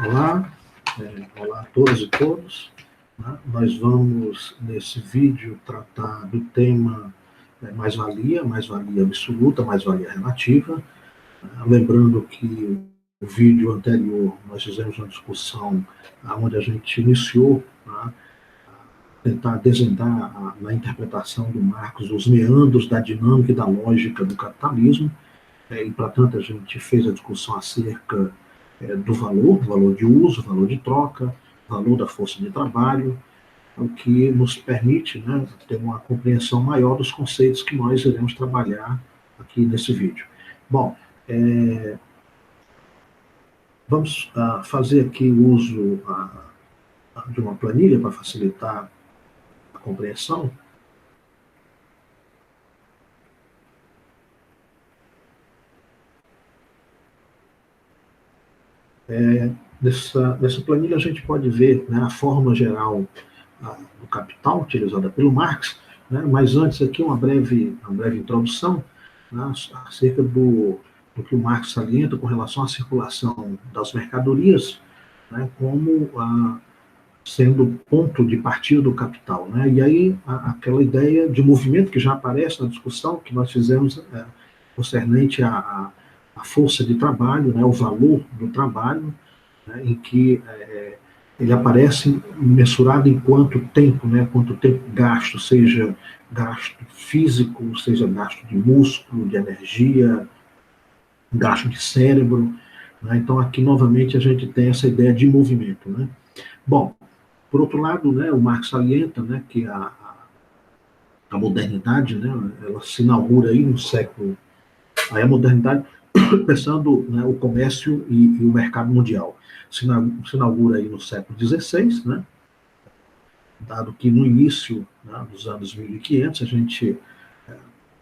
Olá, olá a todas e todos. Nós vamos, nesse vídeo, tratar do tema mais-valia absoluta, mais-valia relativa. Lembrando que no vídeo anterior nós fizemos uma discussão onde a gente iniciou tentar desvendar na interpretação do Marx os meandros da dinâmica e da lógica do capitalismo, e, portanto, a gente fez a discussão acerca do valor de uso, valor de troca, valor da força de trabalho, o que nos permite, né, ter uma compreensão maior dos conceitos que nós iremos trabalhar aqui nesse vídeo. Bom, vamos fazer aqui uso de uma planilha para facilitar a compreensão. Nessa planilha a gente pode ver, né, a forma geral do capital utilizada pelo Marx, né, mas antes aqui uma breve introdução, né, acerca do que o Marx salienta com relação à circulação das mercadorias, né, como sendo ponto de partida do capital, né, e aí aquela ideia de movimento que já aparece na discussão que nós fizemos concernente à força de trabalho, né, o valor do trabalho, né, em que ele aparece mensurado enquanto tempo, né, quanto tempo gasto, seja gasto físico, seja gasto de músculo, de energia, gasto de cérebro, né. Então aqui novamente a gente tem essa ideia de movimento, né. Bom, por outro lado, né, o Marx salienta, né, que a modernidade, né, ela se inaugura aí no século, aí a modernidade pensando, né, o comércio e o mercado mundial. Se inaugura aí no século XVI, né, dado que no início, né, dos anos 1500 a gente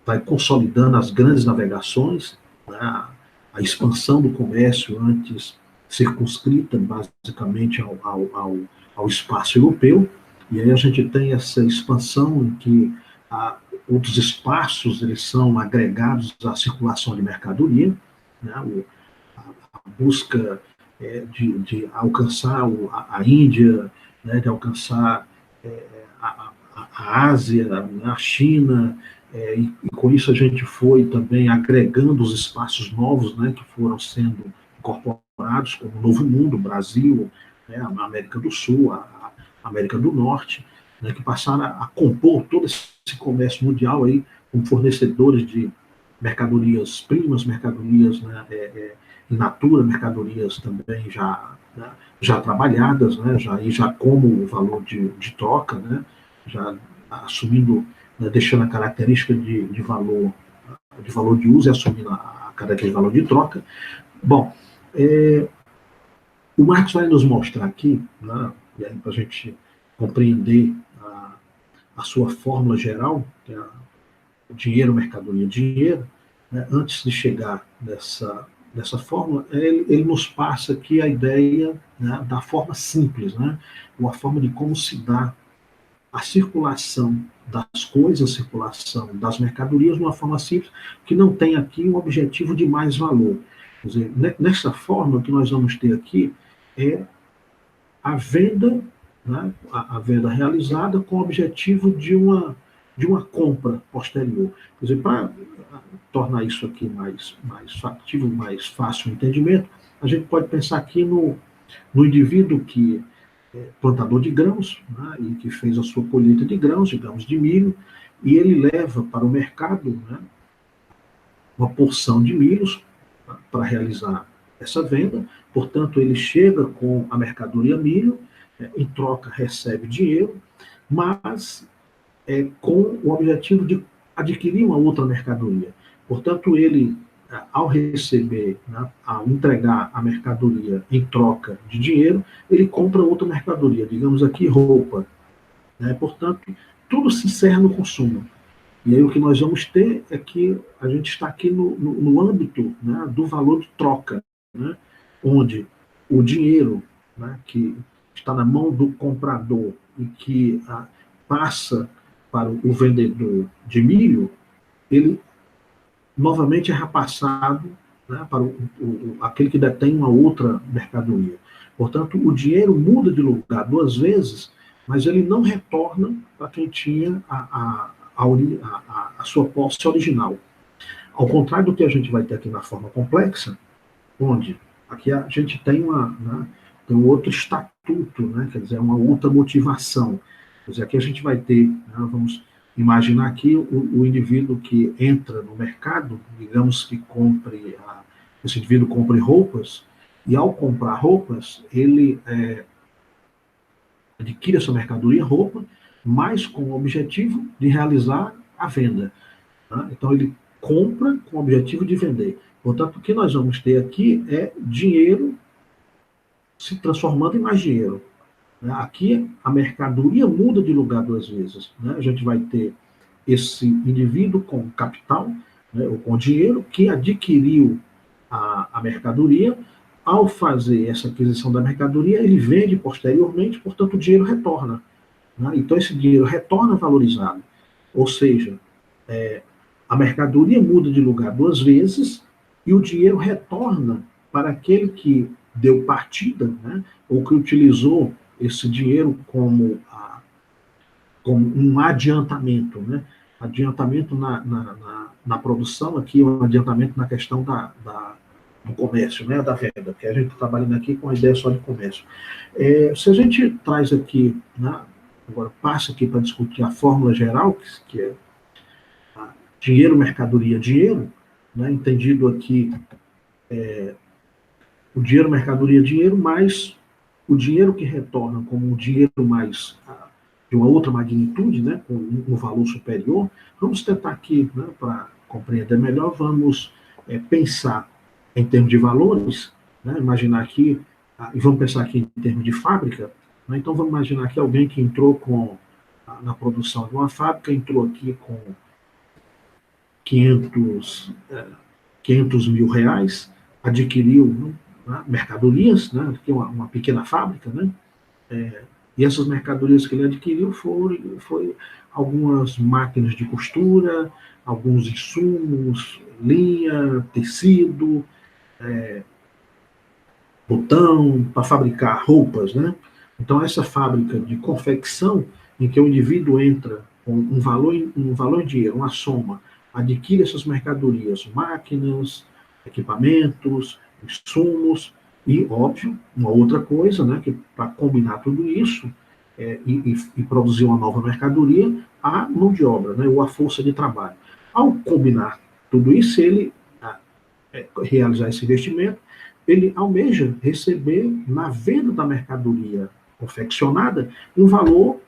vai consolidando as grandes navegações, né, a expansão do comércio antes circunscrita basicamente ao espaço europeu, e aí a gente tem essa expansão em que outros espaços eles são agregados à circulação de mercadoria, né, a busca de alcançar a Índia, né, de alcançar a Ásia, a China, e com isso a gente foi também agregando os espaços novos, né, que foram sendo incorporados, como o Novo Mundo, Brasil, né, a América do Sul, a América do Norte, né, que passaram a compor todo esse comércio mundial aí, como fornecedores de mercadorias primas, mercadorias, né, in natura, mercadorias também já trabalhadas, né, já como valor de troca, né, já assumindo, né, deixando a característica de valor de uso e assumindo a característica de valor de troca. Bom, o Marx vai nos mostrar aqui, né, para a gente compreender a sua fórmula geral, que é dinheiro, mercadoria, dinheiro, né, antes de chegar nessa fórmula, ele nos passa aqui a ideia, né, da forma simples, né, uma forma de como se dá a circulação das coisas, a circulação das mercadorias de uma forma simples, que não tem aqui um objetivo de mais valor. Quer dizer, nessa forma, o que nós vamos ter aqui é a venda, né, a venda realizada com o objetivo de uma compra posterior. Quer dizer, para tornar isso aqui mais factível, mais fácil o entendimento, a gente pode pensar aqui no indivíduo que é plantador de grãos, né, e que fez a sua colheita de grãos, digamos, de milho, e ele leva para o mercado, né, uma porção de milhos, né, para realizar essa venda. Portanto, ele chega com a mercadoria milho, em troca recebe dinheiro, mas com o objetivo de adquirir uma outra mercadoria. Portanto, ele, ao receber, né, ao entregar a mercadoria em troca de dinheiro, ele compra outra mercadoria, digamos aqui, roupa, né? Portanto, tudo se encerra no consumo. E aí o que nós vamos ter é que a gente está aqui no âmbito, né, do valor de troca, né, onde o dinheiro, né, que está na mão do comprador e que passa para o vendedor de milho, ele novamente é repassado, né, para aquele que detém uma outra mercadoria. Portanto, o dinheiro muda de lugar 2 vezes, mas ele não retorna para quem tinha a sua posse original. Ao contrário do que a gente vai ter aqui na forma complexa, onde aqui a gente tem tem um outro estatuto, né? Quer dizer, uma outra motivação. Quer dizer, aqui a gente vai ter, né, vamos imaginar aqui o indivíduo que entra no mercado, digamos que esse indivíduo compre roupas, e ao comprar roupas, ele adquire essa mercadoria, roupa, mas com o objetivo de realizar a venda. Tá? Então, ele compra com o objetivo de vender. Portanto, o que nós vamos ter aqui é dinheiro se transformando em mais dinheiro. Né? Aqui, a mercadoria muda de lugar 2 vezes. Né? A gente vai ter esse indivíduo com capital, né, ou com dinheiro, que adquiriu a mercadoria. Ao fazer essa aquisição da mercadoria, ele vende posteriormente, portanto, o dinheiro retorna. Né? Então, esse dinheiro retorna valorizado. Ou seja, a mercadoria muda de lugar 2 vezes e o dinheiro retorna para aquele que deu partida, né, ou que utilizou esse dinheiro como um adiantamento, né? Adiantamento na produção, aqui um adiantamento na questão do comércio, né, da venda, porque a gente está trabalhando aqui com a ideia só de comércio. Se a gente traz aqui, né, agora passa aqui para discutir a fórmula geral, que é dinheiro, mercadoria, dinheiro, né, entendido aqui o dinheiro, mercadoria, dinheiro, mais o dinheiro que retorna como um dinheiro mais de uma outra magnitude, né, com um valor superior. Vamos tentar aqui, né, para compreender melhor, vamos pensar em termos de valores, né, imaginar aqui, e vamos pensar aqui em termos de fábrica, né, então vamos imaginar que alguém que entrou na produção de uma fábrica, entrou aqui com 500 mil reais, adquiriu, né, mercadorias, né, aqui uma pequena fábrica, né, e essas mercadorias que ele adquiriu foi algumas máquinas de costura, alguns insumos, linha, tecido, botão, para fabricar roupas, né? Então, essa fábrica de confecção, em que o indivíduo entra com um valor em dinheiro, uma soma, adquire essas mercadorias, máquinas, equipamentos, insumos, e, óbvio, uma outra coisa, né, que para combinar tudo isso e produzir uma nova mercadoria, a mão de obra, né, ou a força de trabalho. Ao combinar tudo isso, ele realizar esse investimento, ele almeja receber, na venda da mercadoria confeccionada, um valor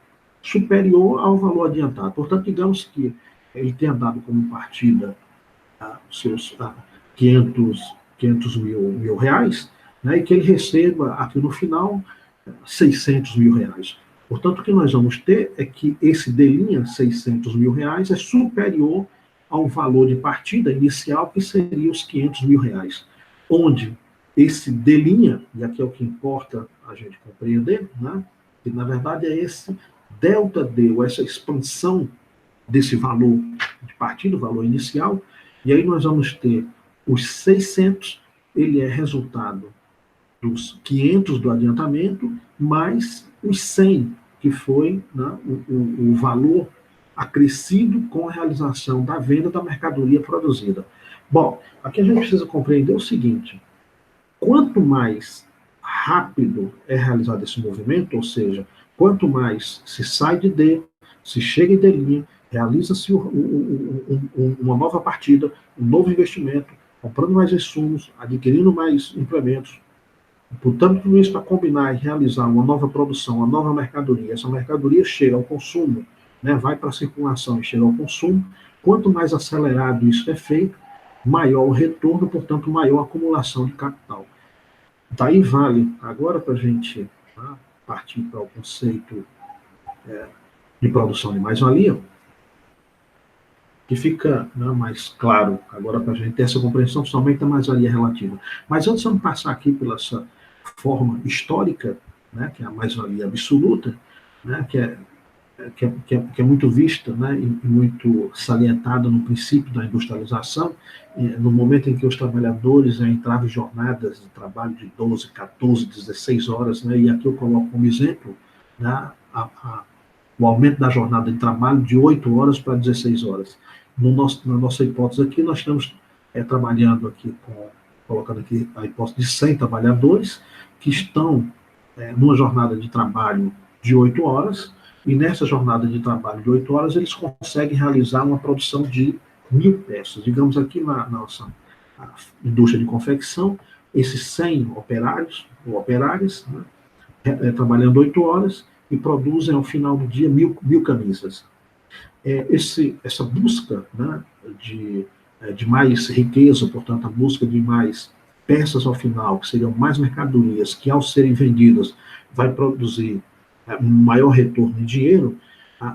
superior ao valor adiantado. Portanto, digamos que ele tenha dado como partida os seus 500 mil reais, né, e que ele receba aqui no final 600 mil reais. Portanto, o que nós vamos ter é que esse D', 600 mil reais, é superior ao valor de partida inicial, que seria os 500 mil reais. Onde esse D', e aqui é o que importa a gente compreender, né, que na verdade é esse delta D, ou essa expansão desse valor de partida, o valor inicial, e aí nós vamos ter os 600, ele é resultado dos 500 do adiantamento, mais os 100, que foi, né, o valor acrescido com a realização da venda da mercadoria produzida. Bom, aqui a gente precisa compreender o seguinte: quanto mais rápido é realizado esse movimento, ou seja, quanto mais se sai de D, se chega em D', realiza-se uma nova partida, um novo investimento, comprando mais insumos, adquirindo mais implementos, botando tudo isso para combinar e realizar uma nova produção, uma nova mercadoria. Essa mercadoria chega ao consumo, né, vai para a circulação e chega ao consumo. Quanto mais acelerado isso é feito, maior o retorno, portanto, maior a acumulação de capital. Daí vale, agora para a gente, né, partir para o conceito de produção de mais-valia, que fica, né, mais claro agora para a gente ter essa compreensão somente da mais-valia relativa. Mas antes de passar aqui pela essa forma histórica, né, que é a mais-valia absoluta, né, que é que é muito vista, né, e muito salientada no princípio da industrialização, no momento em que os trabalhadores entravam em jornadas de trabalho de 12, 14, 16 horas, né, e aqui eu coloco como exemplo, né, o aumento da jornada de trabalho de 8 horas para 16 horas. Na nossa hipótese aqui, nós estamos trabalhando aqui, colocando aqui a hipótese de 100 trabalhadores que estão numa jornada de trabalho de 8 horas, e nessa jornada de trabalho de 8 horas, eles conseguem realizar uma produção de 1.000 peças. Digamos aqui na nossa indústria de confecção, esses 100 operários ou operárias, né, trabalhando 8 horas, e produzem ao final do dia 1.000 camisas. Essa busca, né, de mais riqueza, portanto, a busca de mais peças ao final, que seriam mais mercadorias, que ao serem vendidas vai produzir um maior retorno em dinheiro,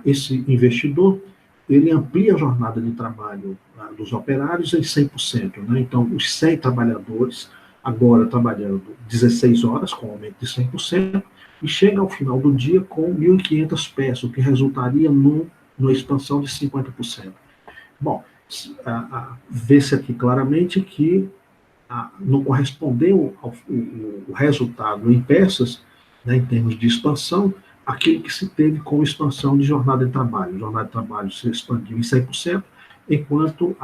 esse investidor ele amplia a jornada de trabalho dos operários em 100%. Né? Então, os 100 trabalhadores, agora trabalhando 16 horas, com aumento de 100%, e chega ao final do dia com 1.500 peças, o que resultaria numa expansão de 50%. Bom, vê-se aqui claramente que não correspondeu o resultado em peças, né, em termos de expansão, aquilo que se teve com expansão de jornada de trabalho. A jornada de trabalho se expandiu em 100%, enquanto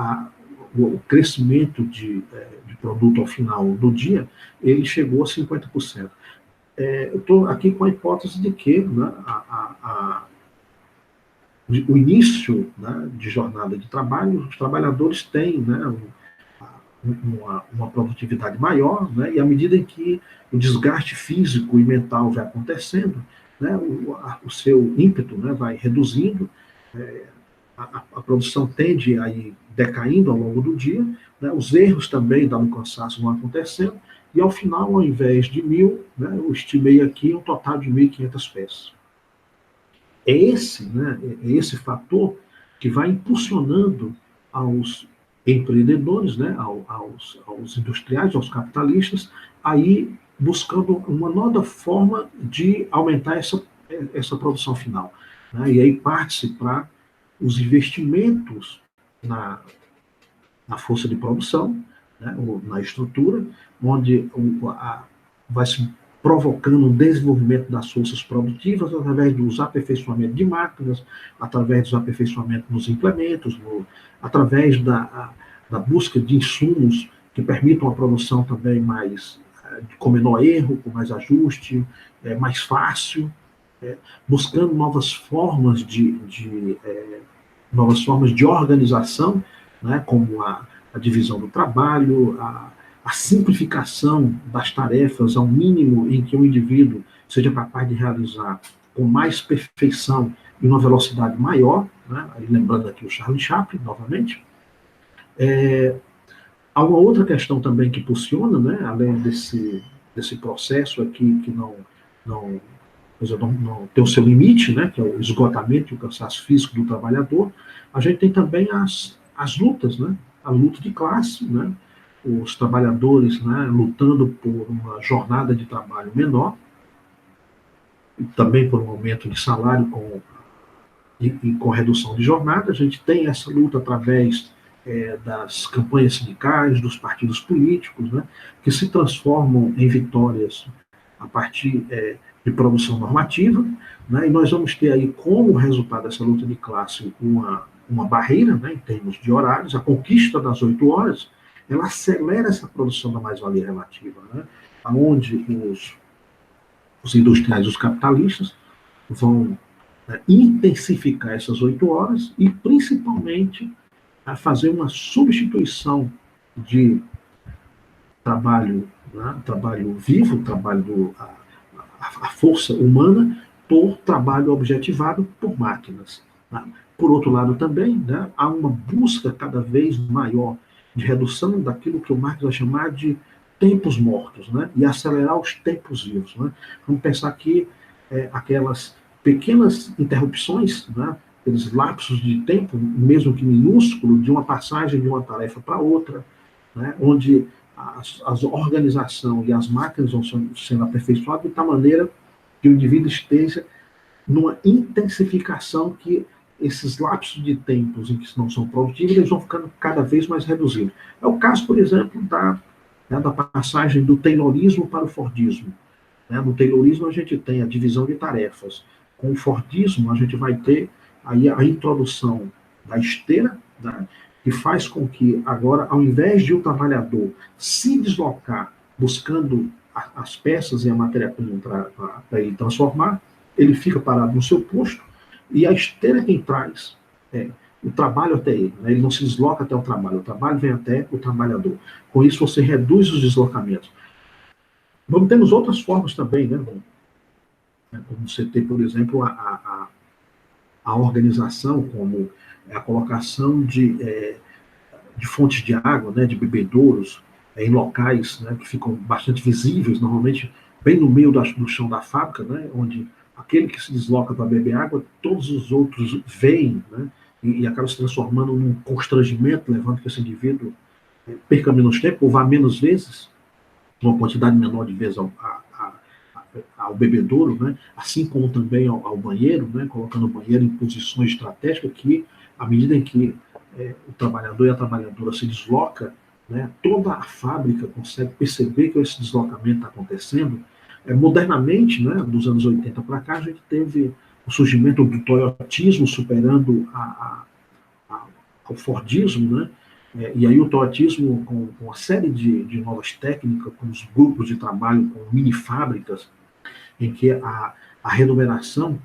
o crescimento de produto ao final do dia, ele chegou a 50%. Eu estou aqui com a hipótese de que, né, o início, né, de jornada de trabalho, os trabalhadores têm, né, uma produtividade maior, né, e à medida em que o desgaste físico e mental vai acontecendo, né, o seu ímpeto, né, vai reduzindo, a produção tende a ir decaindo ao longo do dia, né, os erros também da um cansaço vão acontecendo, e ao final, ao invés de 1.000, né, eu estimei aqui um total de 1.500 peças. É esse fator que vai impulsionando aos empreendedores, né, aos industriais, aos capitalistas, aí buscando uma nova forma de aumentar essa produção final. Né, e aí parte-se para os investimentos na força de produção, né, ou na estrutura, onde vai se provocando um desenvolvimento das forças produtivas através dos aperfeiçoamentos de máquinas, através dos aperfeiçoamentos nos implementos, através da busca de insumos que permitam a produção também com menor erro, com mais ajuste, mais fácil, buscando novas formas novas formas de organização, né, como a divisão do trabalho, a simplificação das tarefas ao mínimo em que o indivíduo seja capaz de realizar com mais perfeição e uma velocidade maior, né? Lembrando aqui o Charlie Chaplin, novamente. Há uma outra questão também que impulsiona, né, além desse processo aqui que não tem o seu limite, né, que é o esgotamento e o cansaço físico do trabalhador, a gente tem também as lutas, né, a luta de classe, né, os trabalhadores, né, lutando por uma jornada de trabalho menor, e também por um aumento de salário com redução de jornada. A gente tem essa luta através das campanhas sindicais, dos partidos políticos, né, que se transformam em vitórias a partir de produção normativa, né, e nós vamos ter aí como resultado dessa luta de classe uma barreira, né, em termos de horários. A conquista das 8 horas, ela acelera essa produção da mais-valia relativa, né, onde os industriais, os capitalistas, vão intensificar essas 8 horas e, principalmente, a fazer uma substituição de trabalho, né, trabalho vivo, trabalho a força humana, por trabalho objetivado por máquinas. Né? Por outro lado também, né, há uma busca cada vez maior de redução daquilo que o Marx vai chamar de tempos mortos, né, e acelerar os tempos vivos. Né? Vamos pensar aqui aquelas pequenas interrupções, né, aqueles lapsos de tempo, mesmo que minúsculo, de uma passagem de uma tarefa para outra, né, onde a organização e as máquinas vão sendo aperfeiçoadas de tal maneira que o indivíduo esteja numa intensificação que esses lapsos de tempos em que não são produtivos, eles vão ficando cada vez mais reduzidos. É o caso, por exemplo, da passagem do Taylorismo para o Fordismo. No Taylorismo, a gente tem a divisão de tarefas. Com o Fordismo, a gente vai ter aí a introdução da esteira, né, que faz com que agora, ao invés de o trabalhador se deslocar buscando as peças e a matéria-prima para ele transformar, ele fica parado no seu posto e a esteira é quem traz o trabalho até ele. Né? Ele não se desloca até o trabalho vem até o trabalhador. Com isso, você reduz os deslocamentos. Temos outras formas também, né? Como você tem, por exemplo, a organização, como a colocação de fontes de água, né, de bebedouros, em locais, né, que ficam bastante visíveis, normalmente bem no meio do chão da fábrica, né, onde aquele que se desloca para beber água, todos os outros veem, né, e acaba se transformando num constrangimento, levando que esse indivíduo perca menos tempo, ou vá menos vezes, uma quantidade menor de vezes ao bebedouro, né, assim como também ao banheiro, né, colocando o banheiro em posições estratégicas que, à medida em que o trabalhador e a trabalhadora se desloca, né, toda a fábrica consegue perceber que esse deslocamento está acontecendo. Modernamente, né, dos anos 80 para cá, a gente teve o surgimento do toyotismo superando ao fordismo, né, e aí o toyotismo com uma série de novas técnicas, com os grupos de trabalho, com mini fábricas, em que a remuneração,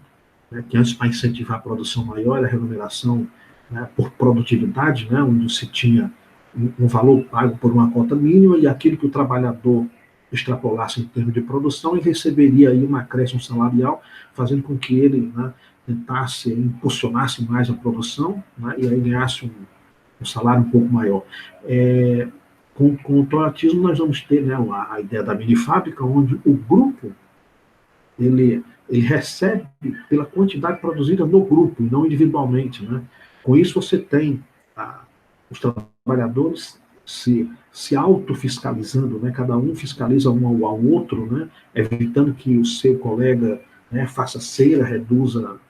né, que antes para incentivar a produção maior, era a remuneração, né, por produtividade, né, onde se tinha um valor pago por uma cota mínima e aquilo que o trabalhador extrapolasse em termos de produção, ele receberia aí uma acréscimo salarial, fazendo com que ele, né, tentasse, impulsionasse mais a produção, né, e aí ganhasse um salário um pouco maior. Com o toyotismo, nós vamos ter, né, a ideia da mini fábrica, onde o grupo ele recebe pela quantidade produzida no grupo, e não individualmente. Né? Com isso, você tem os trabalhadores se autofiscalizando, né? Cada um fiscaliza um ao outro, né? Evitando que o seu colega, né, faça cera, reduza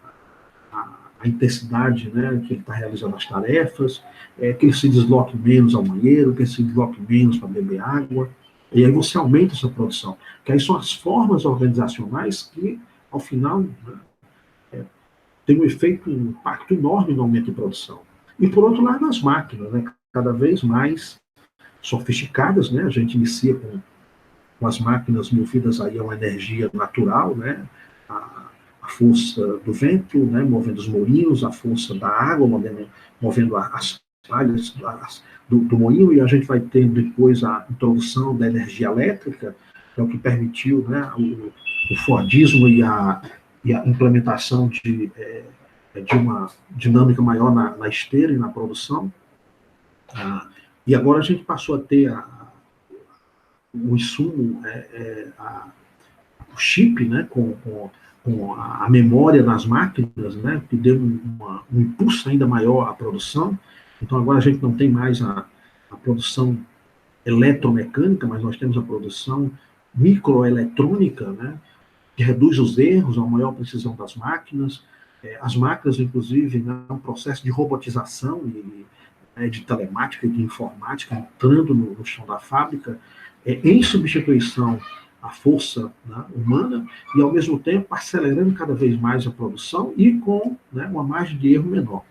a intensidade, né, que ele está realizando as tarefas, que ele se desloque menos ao banheiro, que ele se desloque menos para beber água, e aí você aumenta essa produção. Que aí são as formas organizacionais que, ao final, né, tem um efeito, um impacto enorme no aumento de produção. E, por outro lado, as máquinas, né, cada vez mais sofisticadas, né, a gente inicia com as máquinas movidas aí a uma energia natural, né, a força do vento, né, movendo os moinhos, a força da água, movendo as palhas do moinho, e a gente vai ter depois a introdução da energia elétrica, que é o que permitiu, né, o Fordismo e a implementação de uma dinâmica maior na esteira e na produção. E agora a gente passou a ter o insumo, o chip, né, com a memória nas máquinas, né, que deu um impulso ainda maior à produção. Então agora a gente não tem mais a produção eletromecânica, mas nós temos a produção microeletrônica, né, que reduz os erros, a maior precisão das máquinas. As máquinas, inclusive, né, um processo de robotização e de telemática e de informática entrando no chão da fábrica, em substituição à força, né, humana, e ao mesmo tempo acelerando cada vez mais a produção e com, né, uma margem de erro menor.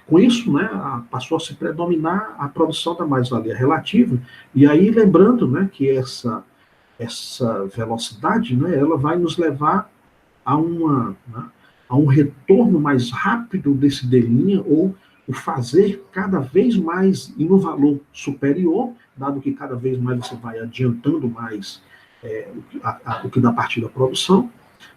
Com isso, né, passou a se predominar a produção da mais-valia relativa, e aí lembrando, né, que essa velocidade, né, ela vai nos levar a um retorno mais rápido desse D', ou o fazer cada vez mais em um valor superior, dado que cada vez mais você vai adiantando mais o que dá partir da produção,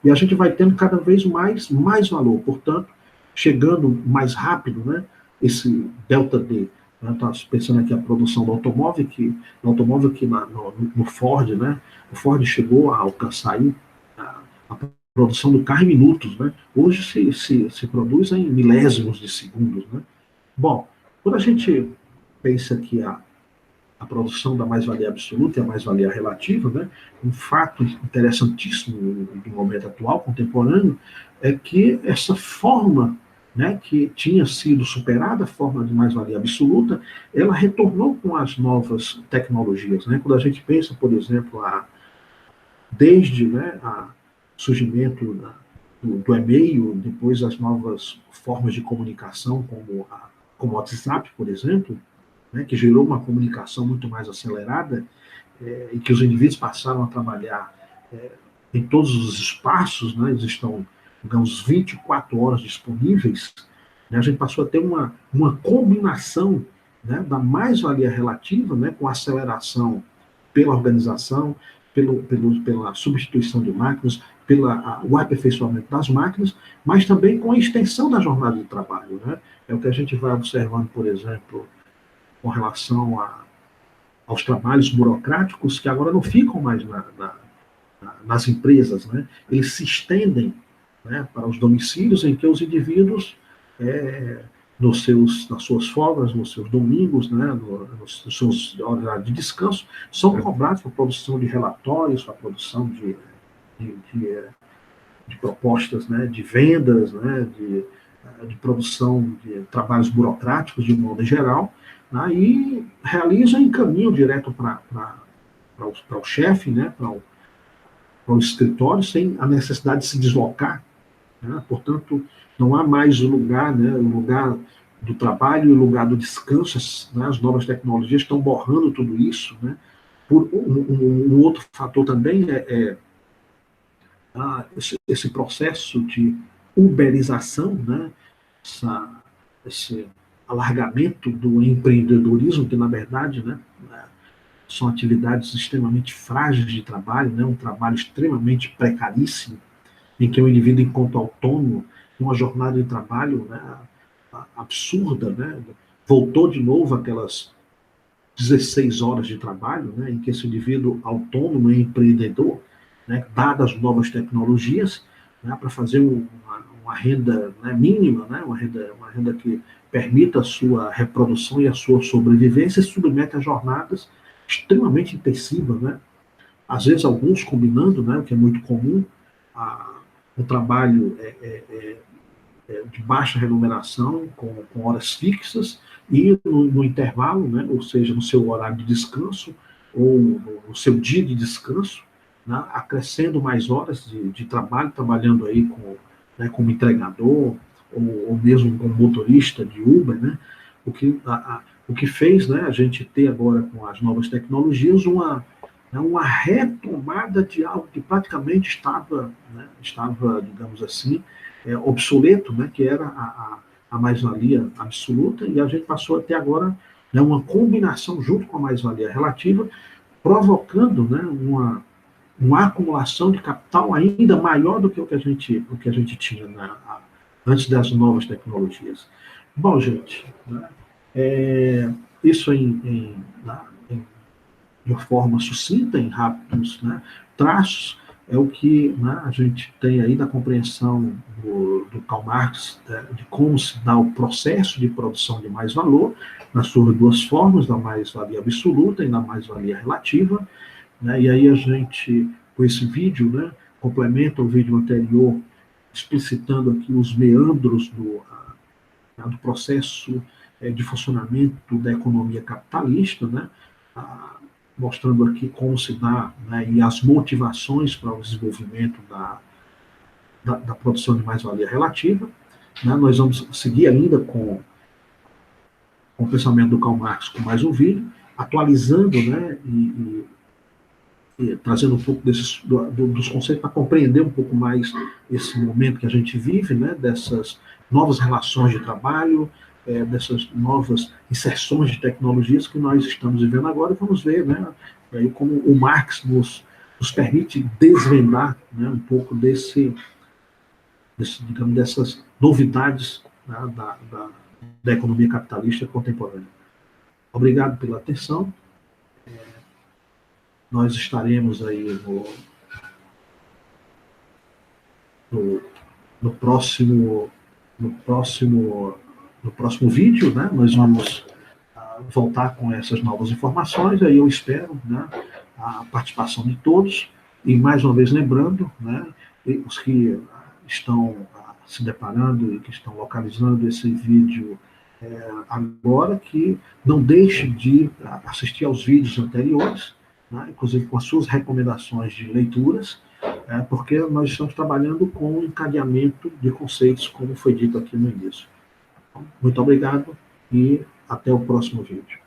e a gente vai tendo cada vez mais valor, portanto, chegando mais rápido, né, esse delta D. Está pensando aqui a produção do automóvel, que no Ford, né, o Ford chegou a alcançar aí a produção do carro em minutos, né? Hoje se produz em milésimos de segundos, né? Bom, quando a gente pensa que a a produção da mais-valia absoluta e a mais-valia relativa, né? Um fato interessantíssimo do momento atual, contemporâneo, é que essa forma, né, que tinha sido superada, a forma de mais-valia absoluta, ela retornou com as novas tecnologias, né? Quando a gente pensa, por exemplo, desde, né, o surgimento do e-mail, depois as novas formas de comunicação, como o WhatsApp, por exemplo, né, que gerou uma comunicação muito mais acelerada, e que os indivíduos passaram a trabalhar em todos os espaços, né, eles estão, digamos, 24 horas disponíveis, né, a gente passou a ter uma combinação, né, da mais-valia relativa, né, com aceleração pela organização, pela substituição de máquinas, o aperfeiçoamento das máquinas, mas também com a extensão da jornada de trabalho. Né? É o que a gente vai observando, por exemplo, com relação aos trabalhos burocráticos, que agora não ficam mais nas empresas, né? Eles se estendem, né, para os domicílios em que os indivíduos, é, nas suas folgas, nos seus domingos, né, nos seus horários de descanso, são cobrados para a produção de relatórios, para a produção de, de, de propostas, né, de vendas, né, de produção de trabalhos burocráticos, de um modo geral, né, e realizam em caminho direto para o chefe, né, para o escritório, sem a necessidade de se deslocar. Né? Portanto, não há mais o lugar, né, o lugar do trabalho e o lugar do descanso. Né? As novas tecnologias estão borrando tudo isso. Né? Por um outro fator também esse processo de uberização, né? Esse alargamento do empreendedorismo, que na verdade, né, são atividades extremamente frágeis de trabalho, né? Um trabalho extremamente precaríssimo, em que o indivíduo, enquanto autônomo, tem uma jornada de trabalho, né, absurda, né? Voltou de novo aquelas 16 horas de trabalho, né, em que esse indivíduo autônomo e empreendedor, né, dadas as novas tecnologias, né, para fazer uma renda, né, mínima, né, uma renda que permita a sua reprodução e a sua sobrevivência, se submete a jornadas extremamente intensivas, né? Às vezes alguns combinando, né, o que é muito comum, o trabalho de baixa remuneração, com horas fixas, e no intervalo, né, ou seja, no seu horário de descanso, ou no seu dia de descanso, né, acrescendo mais horas de trabalho, trabalhando aí como entregador, ou mesmo como motorista de Uber, né, o que fez, né, a gente ter agora, com as novas tecnologias, uma retomada de algo que praticamente estava, né, digamos assim, obsoleto, né, que era a mais-valia absoluta, e a gente passou a ter agora, né, uma combinação junto com a mais-valia relativa, provocando, né, uma acumulação de capital ainda maior do que o que a gente tinha antes das novas tecnologias. Bom, gente, né, isso de uma forma sucinta, em rápidos, né, traços, é o que, né, a gente tem aí da compreensão do Karl Marx, de como se dá o processo de produção de mais-valor, nas suas duas formas, da mais-valia absoluta e da mais-valia relativa. Né, e aí a gente, com esse vídeo, né, complementa o vídeo anterior, explicitando aqui os meandros do processo de funcionamento da economia capitalista, né, mostrando aqui como se dá, né, e as motivações para o desenvolvimento da produção de mais-valia relativa. Né. Nós vamos seguir ainda com o pensamento do Karl Marx, com mais um vídeo, atualizando, né, e trazendo um pouco dos conceitos para compreender um pouco mais esse momento que a gente vive, né, dessas novas relações de trabalho, dessas novas inserções de tecnologias que nós estamos vivendo agora, e vamos ver, né, aí como o Marx nos permite desvendar, né, um pouco digamos, dessas novidades, né, da economia capitalista contemporânea. Obrigado pela atenção. Nós estaremos aí no próximo vídeo, né? Nós vamos voltar com essas novas informações. Aí eu espero, né, a participação de todos, e mais uma vez lembrando, né, os que estão se deparando e que estão localizando esse vídeo agora, que não deixe de assistir aos vídeos anteriores, né, inclusive com as suas recomendações de leituras, porque nós estamos trabalhando com o encadeamento de conceitos, como foi dito aqui no início. Muito obrigado e até o próximo vídeo.